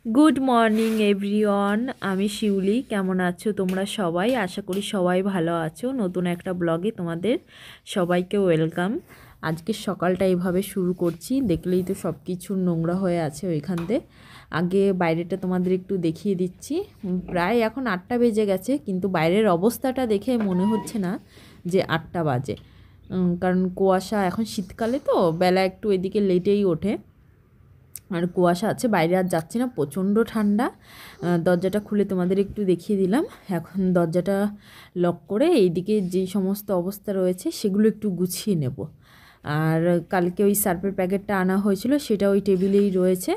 Good morning everyone. আমি শিউলি। কেমন আছো তোমরা সবাই? আশা করি সবাই ভালো আছো। নতুন একটা ব্লগে তোমাদের সবাইকে ওয়েলকাম। আজকে সকালটা এইভাবে শুরু করছি। দেখলেই তো সব কিছু নোংরা হয়ে আছে ওইখানতে। আগে বাইরেটা তোমাদের একটু দেখিয়ে দিচ্ছি। প্রায় এখন 8টা বেজে গেছে, কিন্তু বাইরের অবস্থাটা দেখে মনে হচ্ছে না যে 8টা বাজে। কারণ কুয়াশা, এখন শীতকালে তো বেলা একটু এদিকে লেটেই ওঠে, আর কুয়াশা আছে, বাইরে আর যাচ্ছি না, প্রচণ্ড ঠান্ডা। দরজাটা খুলে তোমাদের একটু দেখিয়ে দিলাম। এখন দরজাটা লক করে এইদিকে যেই সমস্ত অবস্থা রয়েছে সেগুলো একটু গুছিয়ে নেব। আর কালকে ওই সার্ফের প্যাকেটটা আনা হয়েছিল, সেটা ওই টেবিলেই রয়েছে।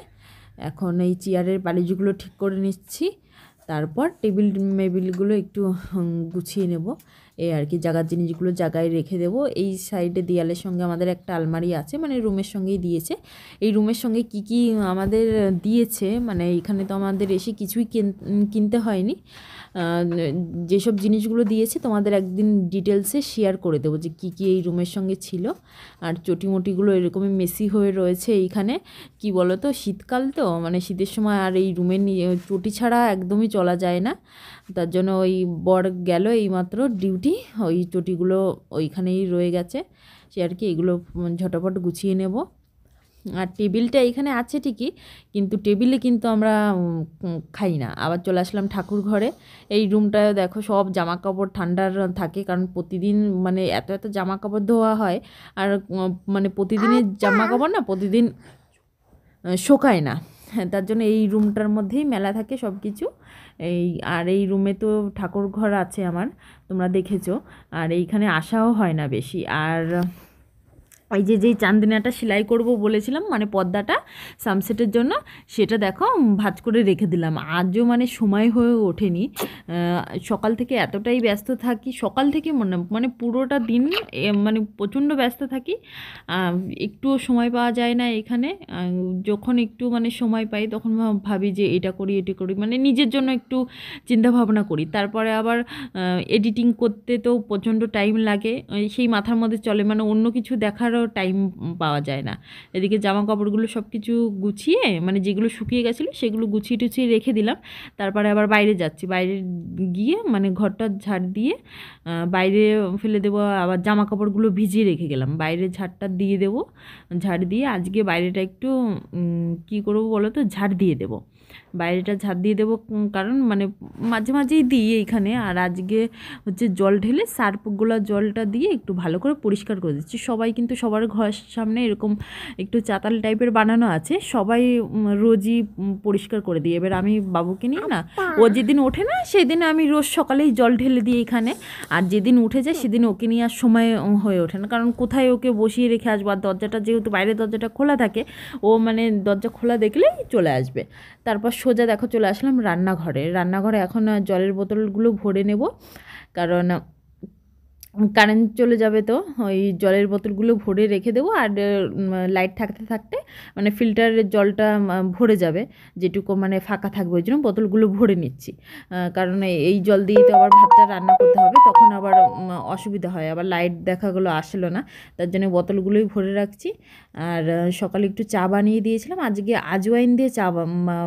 এখন এই চেয়ারের বালিশগুলো ঠিক করে নিচ্ছি, তারপর টেবিল মেবিলগুলো একটু গুছিয়ে নেব। এই আর কি, জায়গার জিনিসগুলো জায়গায় রেখে দেবো। এই সাইডে দেয়ালের সঙ্গে আমাদের একটা আলমারি আছে, মানে রুমের সঙ্গেই দিয়েছে। এই রুমের সঙ্গে কি কি আমাদের দিয়েছে, মানে এখানে তো আমাদের এসে কিছুই কিনতে হয়নি। যেসব জিনিসগুলো দিয়েছে তোমাদের একদিন ডিটেলসে শেয়ার করে দেবো যে কী কী এই রুমের সঙ্গে ছিল। আর চটিমটিগুলো এরকমই মেসি হয়ে রয়েছে এইখানে। কি বলো তো, শীতকাল তো, মানে শীতের সময় আর এই রুমের চটি ছাড়া একদমই চলা যায় না। তার জন্য ওই বর গেল এইমাত্র ডিউটি, ওই চটিগুলো ওইখানেই রয়ে গেছে। সে আর কি, এগুলো ঝটাপট গুছিয়ে নেব। আর টেবিলটা এখানে আছে ঠিকই, কিন্তু টেবিলে কিন্তু আমরা খাই না। আবার চলে আসলাম ঠাকুর ঘরে। এই রুমটায় দেখো সব জামা কাপড় ঠান্ডার থাকে, কারণ প্রতিদিন মানে এত এত জামা কাপড় ধোয়া হয়। আর মানে প্রতিদিনের জামা কাপড় না প্রতিদিন শোকায় না। হ্যাঁ, তার জন্য এই রুমটার মধ্যেই মেলা থাকে সব কিছু। আর এই রুমে তো ঠাকুর ঘর আছে আমার, তোমরা দেখেছো। আর এইখানে আসাও হয় না বেশি। আর এই যেই চান্দিনাটা সেলাই করব বলেছিলাম, মানে পর্দাটা সানসেটের জন্য, সেটা দেখো ভাঁজ করে রেখে দিলাম। আজও মানে সময় হয়ে ওঠেনি। সকাল থেকে এতটাই ব্যস্ত থাকি, সকাল থেকে মানে পুরোটা দিন মানে প্রচণ্ড ব্যস্ত থাকি। একটুও সময় পাওয়া যায় না এখানে। যখন একটু মানে সময় পাই তখন ভাবি যে এটা করি এটা করি, মানে নিজের জন্য একটু চিন্তা ভাবনা করি। তারপরে আবার এডিটিং করতে তো প্রচণ্ড টাইম লাগে, সেই মাথার মধ্যে চলে, মানে অন্য কিছু দেখারও টাইম পাওয়া যায় না। এদিকে জামা কাপড়গুলো সব কিছু গুছিয়ে, মানে যেগুলো শুকিয়ে গেছিলো সেগুলো গুছিয়ে টুছিয়ে রেখে দিলাম। তারপরে আবার বাইরে যাচ্ছি, বাইরে গিয়ে মানে ঘরটা ঝাড় দিয়ে বাইরে ফেলে দেবো। আবার জামা কাপড়গুলো ভিজিয়ে রেখে গেলাম, বাইরে ঝাড়টা দিয়ে দেবো। ঝাড় দিয়ে আজকে বাইরেটা একটু কী করবো বলো তো, ঝাড় দিয়ে দেবো। বাইরেটা ঝাড় দিয়ে দেবো, কারণ মানে মাঝে মাঝেই দিই এইখানে। আর আজকে হচ্ছে জল ঢেলে সার্ফগুলো জলটা দিয়ে একটু ভালো করে পরিষ্কার করে দিচ্ছি। সবাই কিন্তু সবার ঘরের সামনে এরকম একটু চাতাল টাইপের বানানো আছে, সবাই রোজই পরিষ্কার করে দিই। এবার আমি বাবুকে নিয়ে না, ও যেদিন ওঠে না সেদিন আমি রোজ সকালেই জল ঢেলে দিই এখানে। আর যেদিন উঠে যায় সেদিন ওকে নিয়ে আর সময় হয়ে ওঠে না, কারণ কোথায় ওকে বসিয়ে রেখে আসবো। আর দরজাটা যেহেতু বাইরের দরজাটা খোলা থাকে, ও মানে দরজা খোলা দেখলেই চলে আসবে। তারপর সোজা দেখো চলে আসলাম রান্নাঘরে এখন জলের বোতলগুলো ভরে নেব, কারণ কারেন্ট চলে যাবে তো ওই জলের বোতলগুলো ভরে রেখে দেবো। আর লাইট থাকতে থাকতে মানে ফিল্টারের জলটা ভরে যাবে, যেটুকু মানে ফাঁকা থাকবে, ওই জন্য বোতলগুলো ভরে নিচ্ছি। কারণ এই জল দিয়েই তো আবার ভাতটা রান্না করতে হবে, তখন আবার অসুবিধা হয়, আবার লাইট দেখাগুলো আসলো না, তার জন্য বোতলগুলোই ভরে রাখছি। আর সকালে একটু চা বানিয়ে দিয়েছিলাম, আজকে আজওয়াইন দিয়ে চা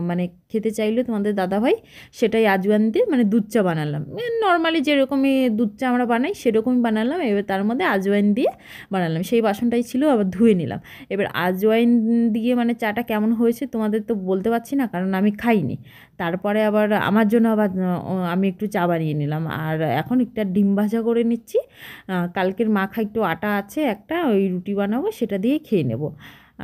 মানে খেতে চাইলো তোমাদের দাদাভাই, সেটাই আজওয়াইন দিয়ে মানে দুধ চা বানালাম। নর্মালি যেরকমই দুধ চা আমরা বানাই সেরকমই বানালাম, এবার তার মধ্যে আজওয়াইন দিয়ে বানালাম। সেই বাসনটাই ছিল, আবার ধুয়ে নিলাম। এবার আজওয়াইন দিয়ে মানে চাটা কেমন হয়েছে তোমাদের তো বলতে পারছি না, কারণ আমি খাইনি। তারপরে আবার আমার জন্য আবার আমি একটু চা বানিয়ে নিলাম। আর এখন একটা ডিম ভাজা করে নিচ্ছি। কালকের মাখা একটু আটা আছে একটা, ওই রুটি বানাবো, সেটা দিয়ে খেয়ে নেব।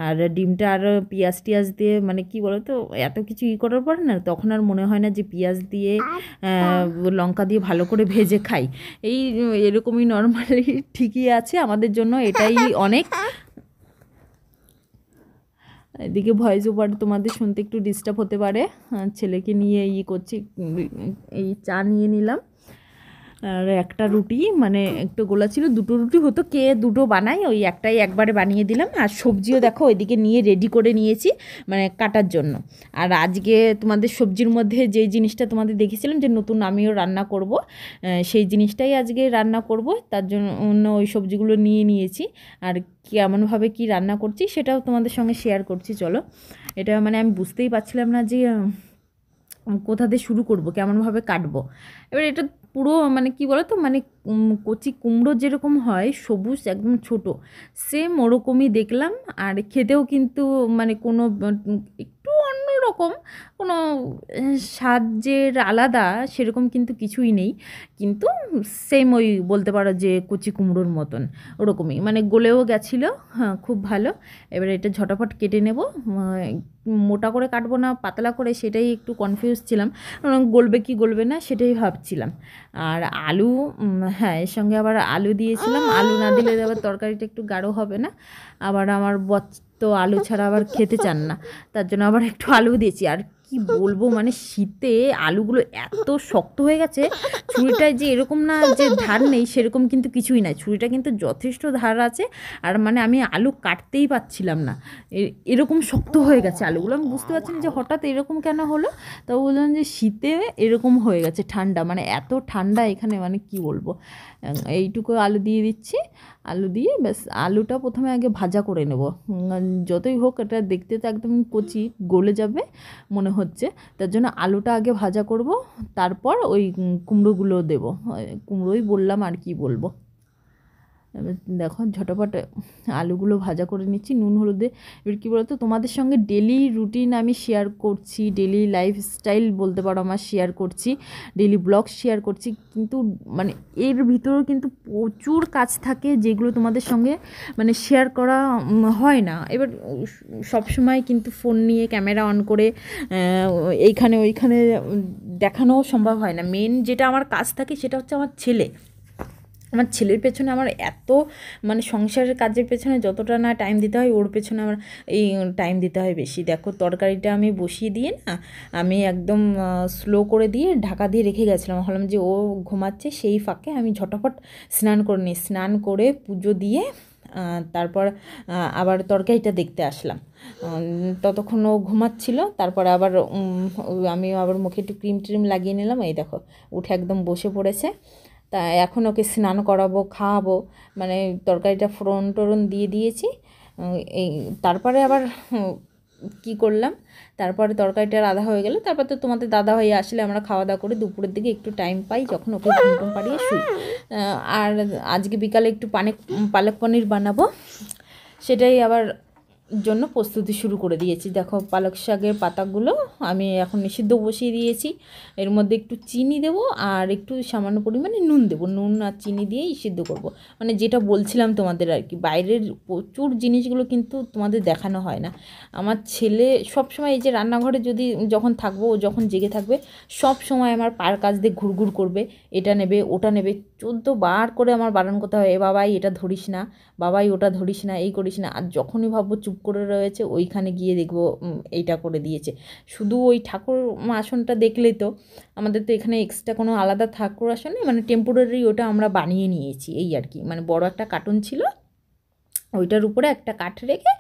আর ডিমটা আর পেঁয়াজ টিয়াজ দিয়ে, মানে কি বলো তো, এত কিছু করার পর না তখন আর মনে হয় না যে পেঁয়াজ দিয়ে লঙ্কা দিয়ে ভালো করে ভেজে খাই। এই এরকমই নর্মালি ঠিকই আছে আমাদের জন্য, এটাই অনেক। এদিকে ভয়েস ওভার তোমাদের শুনতে একটু ডিস্টার্ব হতে পারে, ছেলেকে নিয়ে করছি। এই চা নিয়ে নিলাম, আর একটা রুটি মানে একটু গোলা ছিল, দুটো রুটি হতো, কে দুটো বানাই, ওই একটাই একবারে বানিয়ে দিলাম। আর সবজিও দেখো ওইদিকে নিয়ে রেডি করে নিয়েছি, মানে কাটার জন্য। আর আজকে তোমাদের সবজির মধ্যে যেই জিনিসটা তোমাদের দেখেছিলাম যে নতুন আমিও রান্না করব, সেই জিনিসটাই আজকে রান্না করব, তার জন্য ওই সবজিগুলো নিয়ে নিয়েছি। আর কেমনভাবে কি রান্না করছি সেটাও তোমাদের সঙ্গে শেয়ার করছি, চলো। এটা মানে আমি বুঝতেই পারছিলাম না যে কোথা দিয়ে শুরু করব, কেমনভাবে কাটবো। এবার এটা পুরো মানে কি বলো তো, মানে কচি কুমড়ো যেরকম হয় সবুজ একদম ছোট, সেম ওরকমই দেখলাম। আর খেতেও কিন্তু মানে কোনো একটু অন্যরকম, কোনো স্বাদ যে আলাদা সেরকম কিন্তু কিছুই নেই, কিন্তু সেম ওই বলতে পারো যে কচি কুমড়োর মতন ওরকমই, মানে গলেও গেছিলো। হ্যাঁ, খুব ভালো। এবারে এটা ঝটাফট কেটে নেব। মোটা করে কাটবো না পাতলা করে, সেটাই একটু কনফিউজ ছিলাম, গলবে কি গলবে না সেটাই ভাবছিলাম। আর আলু, হ্যাঁ এর সঙ্গে আবার আলু দিয়েছিলাম, আলু না দিলে আবার তরকারিটা একটু গাঢ় হবে না। আবার আমার তো আলু ছাড়া আবার খেতে চান না, তার জন্য আবার একটু আলু দিয়েছি। আর কি বলবো, মানে শীতে আলুগুলো এত শক্ত হয়ে গেছে, ছুরিটায় যে এরকম না যে ধার নেই সেরকম কিন্তু কিছুই নাই, ছুরিটা কিন্তু যথেষ্ট ধার আছে। আর মানে আমি আলু কাটতেই পারছিলাম না, এরকম শক্ত হয়ে গেছে আলুগুলো। আমি বুঝতে পারছি না যে হঠাৎ এরকম কেন হলো। তো বললাম যে শীতে এরকম হয়ে গেছে, ঠান্ডা মানে এত ঠান্ডা এখানে, মানে কি বলবো। এইটুকু আলু দিয়ে দিচ্ছি, আলু দিয়ে ব্যাস আলুটা প্রথমে আগে ভাজা করে নেব। যতই হোক এটা দেখতে তো একদম কচি, গলে যাবে মনে হচ্ছে, তার জন্য আলুটা আগে ভাজা করব, তারপর ওই কুমড়োগুলো দেবো। কুমড়োই বললাম, আর কি বলবো। দেখো ঝটাপট আলুগুলো ভাজা করে নিচ্ছি নুন হলুদে। এবার কী বলতো, তোমাদের সঙ্গে ডেলি রুটিন আমি শেয়ার করছি, ডেলি লাইফস্টাইল বলতে পারো আমার শেয়ার করছি, ডেলি ব্লগ শেয়ার করছি, কিন্তু মানে এর ভিতরেও কিন্তু প্রচুর কাজ থাকে যেগুলো তোমাদের সঙ্গে মানে শেয়ার করা হয় না। এবার সবসময় কিন্তু ফোন নিয়ে ক্যামেরা অন করে এইখানে ওইখানে দেখানোও সম্ভব হয় না। মেন যেটা আমার কাজ থাকে সেটা হচ্ছে আমার ছেলে। আমার ছেলের পেছনে আমার এত মানে সংসারের কাজের পেছনে যতটা না টাইম দিতে হয়, ওর পেছনে আমার এই টাইম দিতে হয় বেশি। দেখো তরকারিটা আমি বসিয়ে দিয়ে না, আমি একদম স্লো করে দিয়ে ঢাকা দিয়ে রেখে গেছিলাম, ভাবলাম যে ও ঘুমাচ্ছে, সেই ফাঁকে আমি ঝটাফট স্নান করে নিই, স্নান করে পুজো দিয়ে তারপর আবার তরকারিটা দেখতে আসলাম। ততক্ষণ ও ঘুমাচ্ছিল, তারপর আবার আমি আবার মুখে একটু ক্রিম ট্রিম লাগিয়ে নিলাম। এই দেখো উঠে একদম বসে পড়েছে। তা এখন ওকে স্নান করাবো, খাওয়াবো, মানে তরকারিটা ফোড়ন টোড়ন দিয়ে দিয়েছি। এই তারপরে আবার কি করলাম, তারপরে তরকারিটা রাধা হয়ে গেলে তারপর তো তোমাদের দাদা হয়ে আসলে আমরা খাওয়া দাওয়া করে দুপুরের দিকে একটু টাইম পাই, যখন ওকে ঘুম টুম পাড়িয়ে শুই। আর আজকে বিকালে একটু পালক পনির বানাবো, সেটাই আবার জন্য প্রস্তুতি শুরু করে দিয়েছি। দেখো পালক শাকের পাতাগুলো আমি এখন সিদ্ধ বসিয়ে দিয়েছি, এর মধ্যে একটু চিনি দেবো আর একটু সামান্য পরিমাণে নুন দেবো, নুন আর চিনি দিয়েই সিদ্ধ করব। মানে যেটা বলছিলাম তোমাদের আর কি, বাইরের প্রচুর জিনিসগুলো কিন্তু তোমাদের দেখানো হয় না। আমার ছেলে সবসময় এই যে রান্নাঘরে যখন থাকবো, ও যখন জেগে থাকবে, সব সময় আমার পার কাছ দিয়ে ঘুরঘুর করবে, এটা নেবে ওটা নেবে, 14 বার করে আমার বারণ করতে হয়, এ বাবাই এটা ধরিস না, বাবাই ওটা ধরিস না, এই করিস না। আর যখনই ভাববো চুপ করে রয়েছে, ওইখানে গিয়ে দেখবো এইটা করে দিয়েছে। শুধু ওই ঠাকুর আসনটা দেখলেই তো, আমাদের তো এখানে এক্সট্রা কোনো আলাদা ঠাকুর আসন নেই, মানে টেম্পোরারি ওটা আমরা বানিয়ে নিয়েছি এই আর কি। মানে বড় একটা কার্টুন ছিল, ওইটার উপরে একটা কাঠ রেখে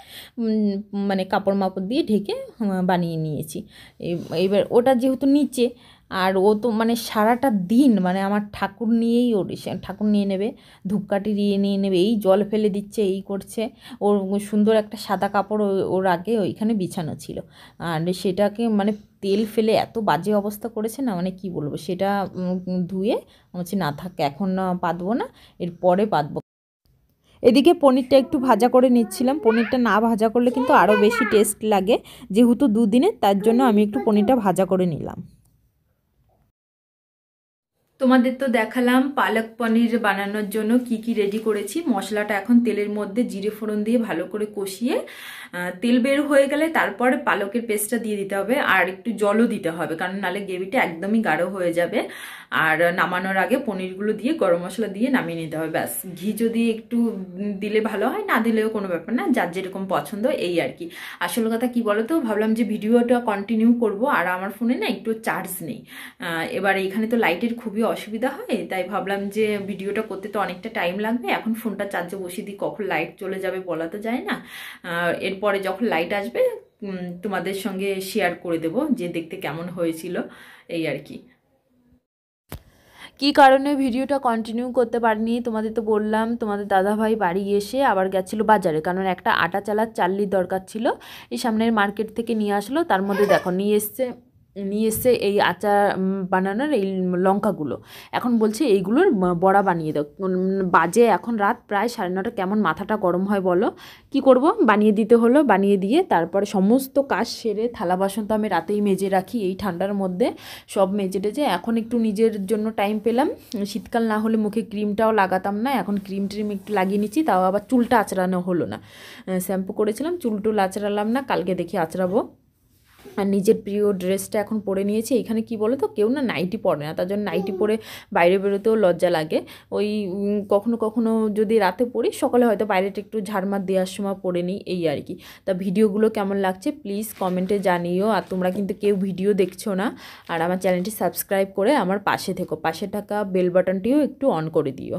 মানে কাপড় মাপড় দিয়ে ঢেকে বানিয়ে নিয়েছি। এবার ওটা যেহেতু নিচে, আর ও তো মানে সারাটা দিন মানে আমার ঠাকুর নিয়েই ওর, ঠাকুর নিয়ে নেবে, ধূপকাঠি নিয়ে নেবে, এই জল ফেলে দিচ্ছে, এই করছে। ওর সুন্দর একটা সাদা কাপড় ওর আগে ওইখানে বিছানো ছিল, আর সেটাকে মানে তেল ফেলে এত বাজে অবস্থা করেছে না, মানে কি বলবো। সেটা ধুয়ে হচ্ছে না থাক, এখন পাতবো না, এরপরে পাতবো। এদিকে পনিরটা একটু ভাজা করে নিচ্ছিলাম, পনিরটা না ভাজা করলে কিন্তু আরও বেশি টেস্ট লাগে, যেহেতু দুদিনে, তার জন্য আমি একটু পনিরটা ভাজা করে নিলাম। তোমাদের তো দেখালাম পালক পনির বানানোর জন্য কি কি রেডি করেছি। মশলাটা এখন তেলের মধ্যে জিরে ফোড়ন দিয়ে ভালো করে কষিয়ে তেল বের হয়ে গেলে তারপরে পালকের পেস্টটা দিয়ে দিতে হবে, আর একটু জলও দিতে হবে, কারণ নাহলে গ্রেভিটা একদমই গাঢ় হয়ে যাবে। আর নামানোর আগে পনিরগুলো দিয়ে গরম মশলা দিয়ে নামিয়ে নিতে হবে, ব্যাস। ঘি যদি একটু দিলে ভালো হয়, না দিলেও কোনো ব্যাপার না, যার যেরকম পছন্দ, এই আর কি। আসল কথা কি বলো তো, ভাবলাম যে ভিডিওটা কন্টিনিউ করব, আর আমার ফোনে না একটু চার্জ নেই। এবার এখানে তো লাইটের খুবই অসুবিধা হয়, তাই ভাবলাম যে ভিডিওটা করতে তো অনেকটা টাইম লাগবে, এখন ফোনটা চার্জে বসিয়ে দিই, কখন লাইট চলে যাবে বলা তো যায় না। এরপরে যখন লাইট আসবে তোমাদের সঙ্গে শেয়ার করে দেব যে দেখতে কেমন হয়েছিল, এই আর কি। কী কারণে ভিডিওটা কন্টিনিউ করতে পারিনি তোমাদের তো বললাম, তোমাদের দাদাভাই বাড়ি এসে আবার গেছিলো বাজারে, কারণ একটা আটা চালার চাল্লির দরকার ছিল, এই সামনের মার্কেট থেকে নিয়ে আসলো। তার মধ্যে দেখো নিয়ে এসছে নিয়ে এসছে এই আচার বানানোর এই লঙ্কাগুলো। এখন বলছে এইগুলোর বড়া বানিয়ে দাও। বাজে এখন রাত প্রায় 9:30, কেমন মাথাটা গরম হয় বলো। কি করব, বানিয়ে দিতে হলো। বানিয়ে দিয়ে তারপরে সমস্ত কাজ সেরে, থালা বাসন তো আমি রাতেই মেজে রাখি এই ঠান্ডার মধ্যে, সব মেজে টেজে এখন একটু নিজের জন্য টাইম পেলাম। শীতকাল না হলে মুখে ক্রিমটাও লাগাতাম না, এখন ক্রিম ট্রিম একটু লাগিয়ে নিচ্ছি। তাও আবার চুলটা আঁচড়ানো হলো না, শ্যাম্পু করেছিলাম, চুল টুল আঁচড়ালাম না, কালকে দেখি আঁচড়াবো। আর নিজের প্রিয় ড্রেসটা এখন পরে নিয়েছি। এখানে কি বলো তো, কেউ না নাইটি পরে না, তার জন্য নাইটি পরে বাইরে বেরোতেও লজ্জা লাগে। ওই কখনো কখনো যদি রাতে পরি, সকালে হয়তো বাইরেটা একটু ঝাড়মার দেওয়ার সময় পরে নিই, এই আর কি। তা ভিডিওগুলো কেমন লাগছে প্লিজ কমেন্টে জানিও। আর তোমরা কিন্তু কেউ ভিডিও দেখছো না, আর আমার চ্যানেলটি সাবস্ক্রাইব করে আমার পাশে থেকো, পাশে থাকা বেল বাটনটিও একটু অন করে দিও।